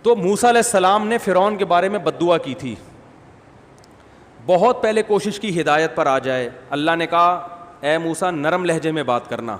تو موسیٰ علیہ السلام نے فرعون کے بارے میں بد دعا کی تھی, بہت پہلے کوشش کی ہدایت پر آ جائے. اللہ نے کہا اے موسیٰ نرم لہجے میں بات کرنا.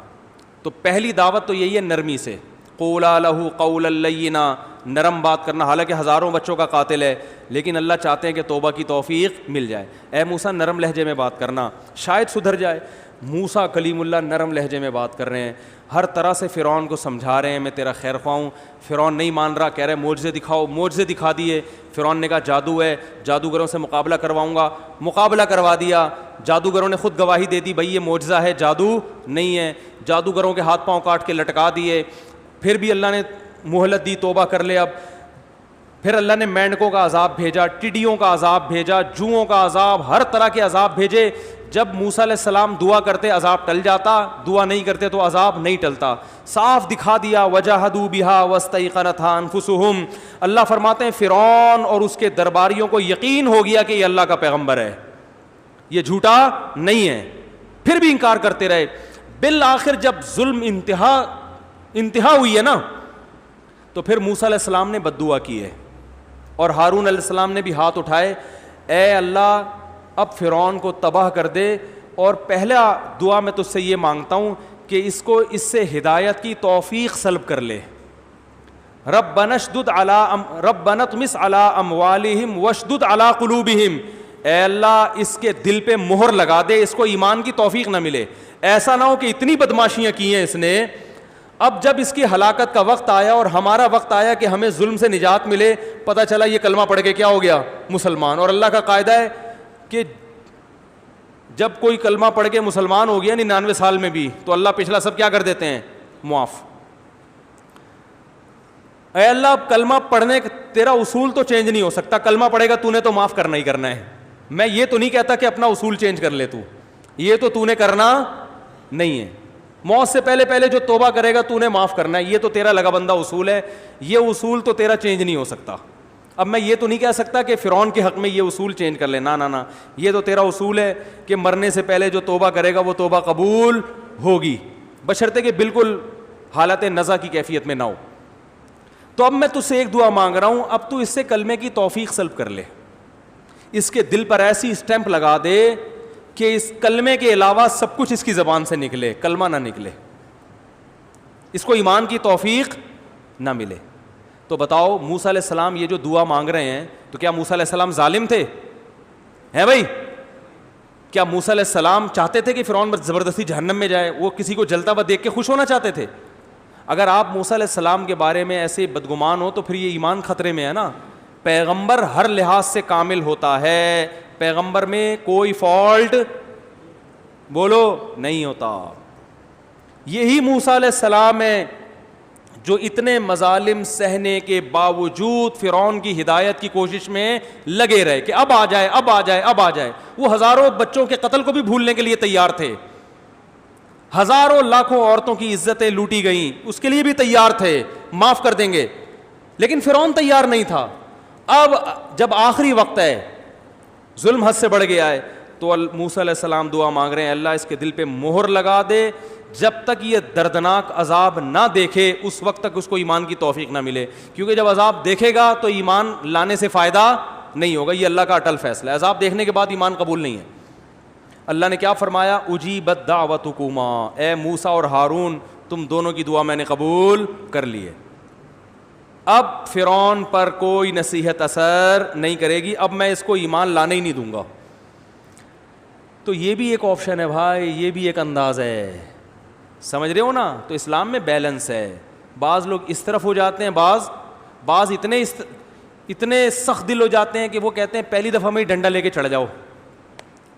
تو پہلی دعوت تو یہی ہے نرمی سے, قولا لہ قولا لینا, نرم بات کرنا. حالانکہ ہزاروں بچوں کا قاتل ہے, لیکن اللہ چاہتے ہیں کہ توبہ کی توفیق مل جائے. اے موسیٰ نرم لہجے میں بات کرنا, شاید سدھر جائے. موسیٰ کلیم اللہ نرم لہجے میں بات کر رہے ہیں, ہر طرح سے فرعون کو سمجھا رہے ہیں میں تیرا خیر خواہ ہوں. فرعون نہیں مان رہا, کہہ رہے معجزے دکھاؤ. معجزے دکھا دیے. فرعون نے کہا جادو ہے, جادوگروں سے مقابلہ کرواؤں گا. مقابلہ کروا دیا. جادوگروں نے خود گواہی دے دی بھائی یہ معجزہ ہے, جادو نہیں ہے. جادوگروں کے ہاتھ پاؤں کاٹ کے لٹکا دیے. پھر بھی اللہ نے مہلت دی, توبہ کر لے اب. پھر اللہ نے مینڈکوں کا عذاب بھیجا, ٹڈیوں کا عذاب بھیجا, جوؤں کا عذاب, ہر طرح کے عذاب بھیجے. جب موسیٰ علیہ السلام دعا کرتے عذاب ٹل جاتا, دعا نہیں کرتے تو عذاب نہیں ٹلتا. صاف دکھا دیا وجاہدوا بہا واستیقنتھا انفسہم. اللہ فرماتے ہیں فرعون اور اس کے درباریوں کو یقین ہو گیا کہ یہ اللہ کا پیغمبر ہے, یہ جھوٹا نہیں ہے. پھر بھی انکار کرتے رہے. بالآخر جب ظلم انتہا ہوئی ہے نا, تو پھر موسیٰ علیہ السلام نے بد دعا کی ہے, اور ہارون علیہ السلام نے بھی ہاتھ اٹھائے, اے اللہ اب فرعون کو تباہ کر دے, اور پہلا دعا میں تجھ سے یہ مانگتا ہوں کہ اس سے ہدایت کی توفیق سلب کر لے. ربنا اطمس علی اموالہم واشدد علی قلوبہم. اے اللہ اس کے دل پہ مہر لگا دے, اس کو ایمان کی توفیق نہ ملے. ایسا نہ ہو کہ اتنی بدماشیاں کی ہیں اس نے, اب جب اس کی ہلاکت کا وقت آیا اور ہمارا وقت آیا کہ ہمیں ظلم سے نجات ملے, پتہ چلا یہ کلمہ پڑھ کے کیا ہو گیا, مسلمان. اور اللہ کا قاعدہ ہے کہ جب کوئی کلمہ پڑھ کے مسلمان ہو گیا 99 سال میں بھی, تو اللہ پچھلا سب کیا کر دیتے ہیں, معاف. اے اللہ کلمہ پڑھنے تیرا اصول تو چینج نہیں ہو سکتا, کلمہ پڑھے گا تو نے تو معاف کرنا ہی کرنا ہے. میں یہ تو نہیں کہتا کہ اپنا اصول چینج کر لے, یہ تو نے کرنا نہیں ہے. موت سے پہلے جو توبہ کرے گا تو نے معاف کرنا ہے, یہ تو تیرا لگا بندہ اصول ہے, یہ اصول تو تیرا چینج نہیں ہو سکتا. اب میں یہ تو نہیں کہہ سکتا کہ فرعون کے حق میں یہ اصول چینج کر لے, نہ, یہ تو تیرا اصول ہے کہ مرنے سے پہلے جو توبہ کرے گا وہ توبہ قبول ہوگی, بشرطے کہ بالکل حالت نزع کی کیفیت میں نہ ہو. تو اب میں تجھ سے ایک دعا مانگ رہا ہوں, اب تو اس سے کلمے کی توفیق سلب کر لے, اس کے دل پر ایسی اسٹیمپ لگا دے کہ اس کلمے کے علاوہ سب کچھ اس کی زبان سے نکلے, کلمہ نہ نکلے, اس کو ایمان کی توفیق نہ ملے. تو بتاؤ موسیٰ علیہ السلام یہ جو دعا مانگ رہے ہیں, تو کیا موسیٰ علیہ السلام ظالم تھے؟ ہیں بھائی, کیا موسیٰ علیہ السلام چاہتے تھے کہ فرعون زبردستی جہنم میں جائے؟ وہ کسی کو جلتا ہوا دیکھ کے خوش ہونا چاہتے تھے؟ اگر آپ موسیٰ علیہ السلام کے بارے میں ایسے بدگمان ہو تو پھر یہ ایمان خطرے میں ہے نا. پیغمبر ہر لحاظ سے کامل ہوتا ہے, پیغمبر میں کوئی فالٹ بولو نہیں ہوتا. یہی موسیٰ علیہ السلام ہے جو اتنے مظالم سہنے کے باوجود فرعون کی ہدایت کی کوشش میں لگے رہے کہ اب آ جائے, اب آ جائے, اب آ جائے. وہ ہزاروں بچوں کے قتل کو بھی بھولنے کے لیے تیار تھے, ہزاروں لاکھوں عورتوں کی عزتیں لوٹی گئیں اس کے لیے بھی تیار تھے, معاف کر دیں گے, لیکن فرعون تیار نہیں تھا. اب جب آخری وقت ہے, ظلم حد سے بڑھ گیا ہے, تو موسیٰ علیہ السلام دعا مانگ رہے ہیں اللہ اس کے دل پہ مہر لگا دے, جب تک یہ دردناک عذاب نہ دیکھے اس وقت تک اس کو ایمان کی توفیق نہ ملے. کیونکہ جب عذاب دیکھے گا تو ایمان لانے سے فائدہ نہیں ہوگا, یہ اللہ کا اٹل فیصلہ ہے. عذاب دیکھنے کے بعد ایمان قبول نہیں ہے. اللہ نے کیا فرمایا, اجیبت دعوتکما, اے موسیٰ اور ہارون تم دونوں کی دعا میں نے قبول کر لی ہے. اب فرعون پر کوئی نصیحت اثر نہیں کرے گی, اب میں اس کو ایمان لانے ہی نہیں دوں گا. تو یہ بھی ایک آپشن ہے بھائی, یہ بھی ایک انداز ہے, سمجھ رہے ہو نا. تو اسلام میں بیلنس ہے. بعض لوگ اس طرف ہو جاتے ہیں, بعض اتنے سخت دل ہو جاتے ہیں کہ وہ کہتے ہیں پہلی دفعہ میں ہی ڈنڈا لے کے چڑھ جاؤ.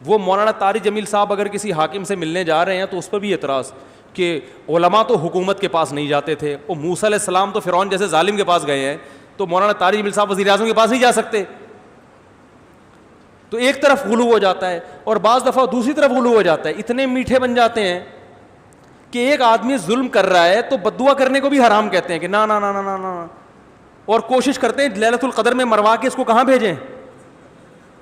وہ مولانا طارق جمیل صاحب اگر کسی حاکم سے ملنے جا رہے ہیں تو اس پر بھی اعتراض کہ علماء تو حکومت کے پاس نہیں جاتے تھے, وہ موسیٰ علیہ السلام تو فرعون جیسے ظالم کے پاس گئے ہیں, تو مولانا طارق جمیل صاحب وزیر اعظم کے پاس نہیں جا سکتے. تو ایک طرف غلو ہو جاتا ہے, اور بعض دفعہ دوسری طرف غلو ہو جاتا ہے. اتنے میٹھے بن جاتے ہیں کہ ایک آدمی ظلم کر رہا ہے تو بددعا کرنے کو بھی حرام کہتے ہیں کہ نا نا نا نا نا, اور کوشش کرتے ہیں لیلۃ القدر میں مروا کے اس کو کہاں بھیجیں,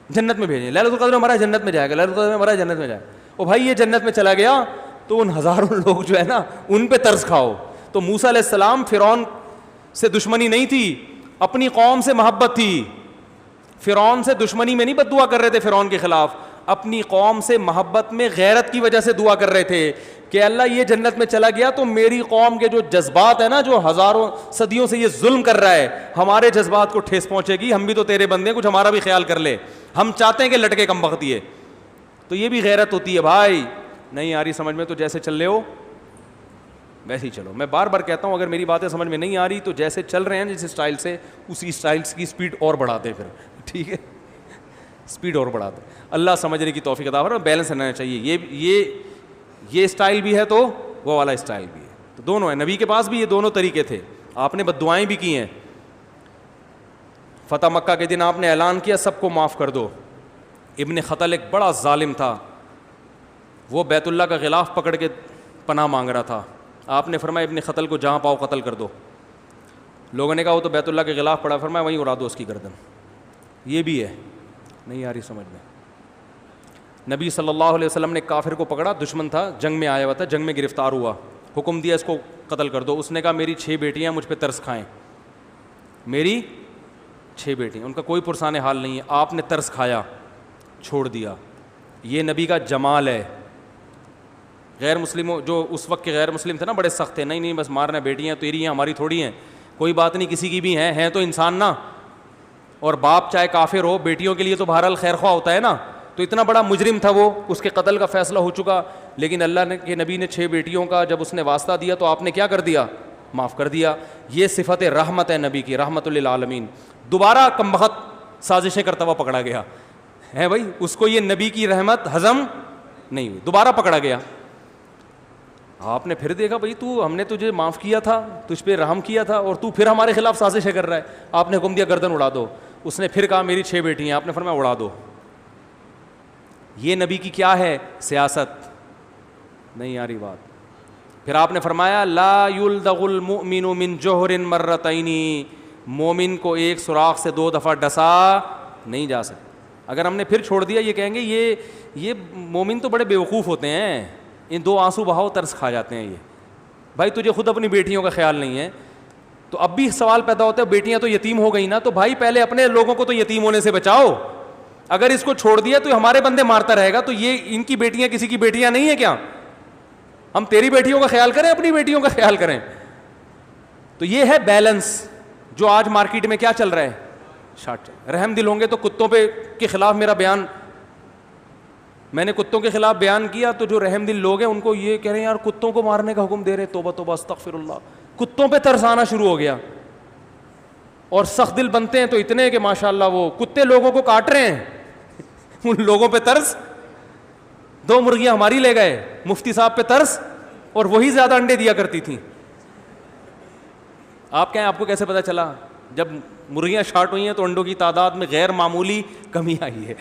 جنت میں بھیجیں. لیلۃ القدر میں مرا جنت میں جائے گا, لیلۃ القدر میں مرا جنت میں جائے گا. او بھائی یہ جنت میں چلا گیا تو ان ہزاروں لوگ جو ہے نا ان پہ ترس کھاؤ. تو موسیٰ علیہ السلام فرعون سے دشمنی نہیں تھی, اپنی قوم سے محبت تھی. فرعون سے دشمنی میں نہیں بد دعا کر رہے تھے فرعون کے خلاف, اپنی قوم سے محبت میں غیرت کی وجہ سے دعا کر رہے تھے کہ اللہ یہ جنت میں چلا گیا تو میری قوم کے جو جذبات ہیں نا, جو ہزاروں صدیوں سے یہ ظلم کر رہا ہے, ہمارے جذبات کو ٹھیس پہنچے گی, ہم بھی تو تیرے بندے ہیں, کچھ ہمارا بھی خیال کر لے, ہم چاہتے ہیں کہ لٹکے کم بختی ہے. تو یہ بھی غیرت ہوتی ہے بھائی. نہیں آ رہی سمجھ میں تو جیسے چل رہے ہو ویسے ہی چلو. میں بار بار کہتا ہوں اگر میری باتیں سمجھ میں نہیں آ رہی تو جیسے چل رہے ہیں جس اسٹائل سے, اسی اسٹائل کی اسپیڈ اور بڑھا دیں پھر, ٹھیک ہے, اسپیڈ اور بڑھا دیں. اللہ سمجھنے کی توفیق عطا فرمائے. بیلنس رہنا چاہیے. یہ اسٹائل بھی ہے تو وہ والا اسٹائل بھی ہے, تو دونوں ہیں. نبی کے پاس بھی یہ دونوں طریقے تھے. آپ نے بد دعائیں بھی کی ہیں. فتح مکہ کے دن آپ نے اعلان کیا سب کو معاف کر دو. ابن خطل ایک بڑا ظالم تھا, وہ بیت اللہ کا غلاف پکڑ کے پناہ مانگ رہا تھا. آپ نے فرمایا ابن خطل کو جہاں پاؤ قتل کر دو. لوگوں نے کہا وہ تو بیت اللہ کے غلاف پڑا, فرمایا وہیں اڑا دو اس کی گردن. یہ بھی ہے. نہیں آ رہی سمجھ میں. نبی صلی اللہ علیہ وسلم نے کافر کو پکڑا, دشمن تھا, جنگ میں آیا ہوا تھا, جنگ میں گرفتار ہوا, حکم دیا اس کو قتل کر دو. اس نے کہا میری 6 بیٹیاں مجھ پہ ترس کھائیں, میری 6 بیٹیاں, ان کا کوئی پرسان حال نہیں ہے. آپ نے ترس کھایا, چھوڑ دیا. یہ نبی کا جمال ہے. غیر مسلموں جو اس وقت کے غیر مسلم تھے نا بڑے سخت تھے, نہیں بس مارنا, بیٹیاں تیری ہیں ہماری تھوڑی ہیں, کوئی بات نہیں کسی کی بھی ہیں تو انسان نا. اور باپ چاہے کافر ہو بیٹیوں کے لیے تو بہرحال خیر خواہ ہوتا ہے نا. تو اتنا بڑا مجرم تھا وہ, اس کے قتل کا فیصلہ ہو چکا, لیکن اللہ نے کہ نبی نے 6 بیٹیوں کا جب اس نے واسطہ دیا تو آپ نے کیا کر دیا, معاف کر دیا. یہ صفت رحمت ہے نبی کی, رحمت للعالمین. دوبارہ کمبخت سازشیں کرتا ہوا پکڑا گیا ہے بھائی, اس کو یہ نبی کی رحمت ہضم نہیں ہوئی, دوبارہ پکڑا گیا. آپ نے پھر دیکھا بھائی تو ہم نے تجھے معاف کیا تھا, تجھ پہ رحم کیا تھا, اور تو پھر ہمارے خلاف سازشیں کر رہا ہے. آپ نے حکم دیا گردن اڑا دو. اس نے پھر کہا میری 6 بیٹی ہیں, آپ نے فرمایا اڑا دو. یہ نبی کی کیا ہے سیاست. نہیں آ رہی بات. پھر آپ نے فرمایا لا یلدغ المؤمن من جوہر مرتین, مومن کو ایک سوراخ سے 2 دفعہ ڈسا نہیں جا سکتا. اگر ہم نے پھر چھوڑ دیا یہ کہیں گے یہ مومن تو بڑے بیوقوف ہوتے ہیں, ان 2 آنسو بہاؤ ترس کھا جاتے ہیں. یہ بھائی تجھے خود اپنی بیٹیوں کا خیال نہیں ہے. تو اب بھی سوال پیدا ہوتا ہے بیٹیاں تو یتیم ہو گئی نا, تو بھائی پہلے اپنے لوگوں کو تو یتیم ہونے سے بچاؤ. اگر اس کو چھوڑ دیا تو ہمارے بندے مارتا رہے گا, تو یہ ان کی بیٹیاں کسی کی بیٹیاں نہیں ہیں کیا؟ ہم تیری بیٹیوں کا خیال کریں, اپنی بیٹیوں کا خیال کریں. تو یہ ہے بیلنس جو آج مارکیٹ میں کیا چل رہا ہے, شارٹ. رحم دل ہوں گے تو کتوں پہ کے خلاف میرا بیان, میں نے کتوں کے خلاف بیان کیا تو جو رحم دل لوگ ہیں ان کو یہ کہہ رہے ہیں یار کتوں کو مارنے کا حکم دے رہے, توبہ توبہ استغفر اللہ. کتوں پہ ترس آنا شروع ہو گیا, اور سخت دل بنتے ہیں تو اتنے کہ ماشاءاللہ وہ کتے لوگوں کو کاٹ رہے ہیں, ان لوگوں پہ ترس. 2 مرغیاں ہماری لے گئے, مفتی صاحب پہ ترس, اور وہی زیادہ انڈے دیا کرتی تھیں. آپ کہیں آپ کو کیسے پتا چلا؟ جب مرغیاں شارٹ ہوئی ہیں تو انڈوں کی تعداد میں غیر معمولی کمی آئی ہے,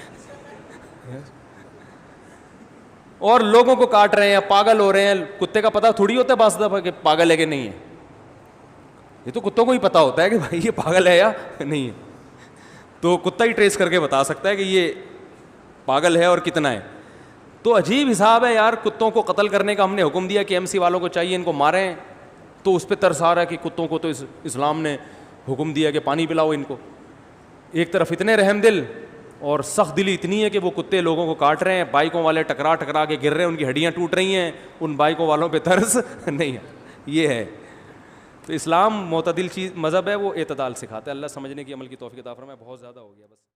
اور لوگوں کو کاٹ رہے ہیں, پاگل ہو رہے ہیں. کتے کا پتہ تھوڑی ہوتا ہے بعض دفعہ کہ پاگل ہے کہ نہیں ہے, یہ تو کتوں کو ہی پتہ ہوتا ہے کہ بھائی یہ پاگل ہے یا نہیں ہے. تو کتا ہی ٹریس کر کے بتا سکتا ہے کہ یہ پاگل ہے اور کتنا ہے. تو عجیب حساب ہے یار, کتوں کو قتل کرنے کا ہم نے حکم دیا کہ ایم سی والوں کو چاہیے ان کو ماریں, تو اس پہ ترس آ رہا ہے کہ کتوں کو تو اسلام نے حکم دیا کہ پانی پلاؤ ان کو. ایک طرف اتنے رحم دل اور سخت دلی اتنی ہے کہ وہ کتے لوگوں کو کاٹ رہے ہیں, بائکوں والے ٹکرا کے گر رہے ہیں, ان کی ہڈیاں ٹوٹ رہی ہیں, ان بائکوں والوں پہ ترس نہیں ہے. یہ ہے. تو اسلام معتدل چیز مذہب ہے, وہ اعتدال سکھاتا ہے. اللہ سمجھنے کی عمل کی توفیق عطا فرمائے. بہت زیادہ ہو گیا بس.